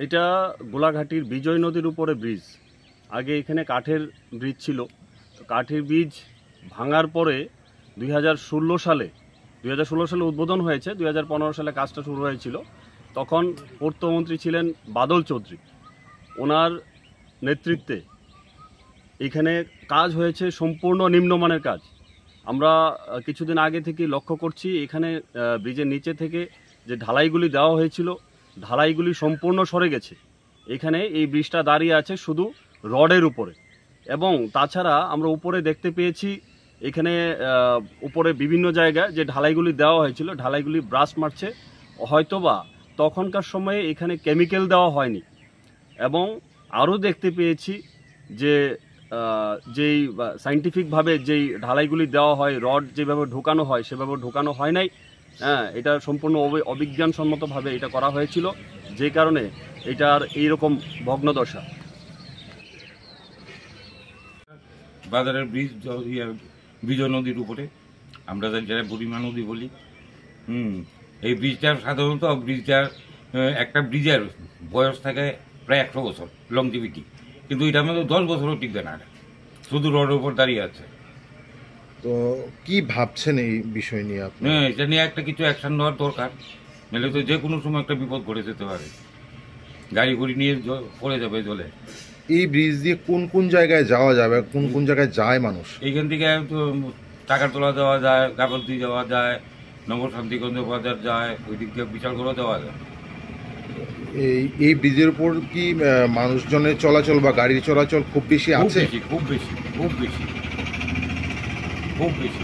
এটা গোলাঘাটির বিজয় নদীর উপরে ব্রিজ। আগে এখানে কাঠের ব্রিজ ছিল। তো কাঠের ব্রিজ ভাঙার পরে 2016 সালে উদ্বোধন হয়েছে। 2015 সালে কাজটা শুরু হয়েছিল। তখন পূর্তমন্ত্রী ছিলেন বাদল চৌধুরী। ওনার নেতৃত্বে এখানে কাজ হয়েছে সম্পূর্ণ নিম্নমানের কাজ। আমরা কিছুদিন আগে থেকে লক্ষ্য করছি এখানে ব্রিজের নিচে থেকে যে ঢালাইগুলি দেওয়া হয়েছিল, ঢালাইগুলি সম্পূর্ণ সরে গেছে। এখানে এই ব্রিজটা দাঁড়িয়ে আছে শুধু রডের উপরে। এবং তাছাড়া আমরা উপরে দেখতে পেয়েছি এখানে উপরে বিভিন্ন জায়গায় যে ঢালাইগুলি দেওয়া হয়েছিল, ঢালাইগুলি ব্রাস্ট মারছে। হয়তোবা তখনকার সময়ে এখানে কেমিক্যাল দেওয়া হয়নি। এবং আরও দেখতে পেয়েছি যে যেই সাইন্টিফিকভাবে যেই ঢালাইগুলি দেওয়া হয়, রড যেভাবে ঢোকানো হয় সেভাবে ঢোকানো হয় নাই। হ্যাঁ, এটা সম্পূর্ণ অবিজ্ঞানসম্মতভাবে এটা করা হয়েছিল, যে কারণে এটার এইরকম ভগ্নদশা। বাজারের ব্রিজ বিজয় নদীর উপরে, আমরা যারা বুড়িমা নদী বলি। এই ব্রিজটার সাধারণত একটা ব্রিজের বয়স থাকে প্রায় 100 বছর, লংজিভিটি, কিন্তু এটার মধ্যে 10 বছরও টিকবে না, শুধু রোডের উপর দাঁড়িয়ে আছে। তো কি ভাবছেন এই বিষয় নিয়ে আপনি? এটা নিয়ে একটা কিছু অ্যাকশন নেওয়ার দরকার, নাহলে তো যে কোনো সময় একটা বিপদ ঘটে যেতে পারে, গাড়ি গুড়ি নিয়ে পড়ে যাবে জলে। এই ব্রিজ দিয়ে কোন কোন জায়গায় যাওয়া যাবে, কোন কোন জায়গায় যায় মানুষ? এইখান থেকে টাকারতলা যাওয়া যায়, গাবলদি যাওয়া যায়, নবশান্তিগঞ্জ বাজার যায়, ওই দিক দিয়ে বিশালগড় যাওয়া যায়। এই ব্রিজের উপর কি মানুষজনের চলাচল বা গাড়ির চলাচল খুব বেশি আছে? খুব বেশি, খুব বেশি, খুব বেশি, খুব বেশি।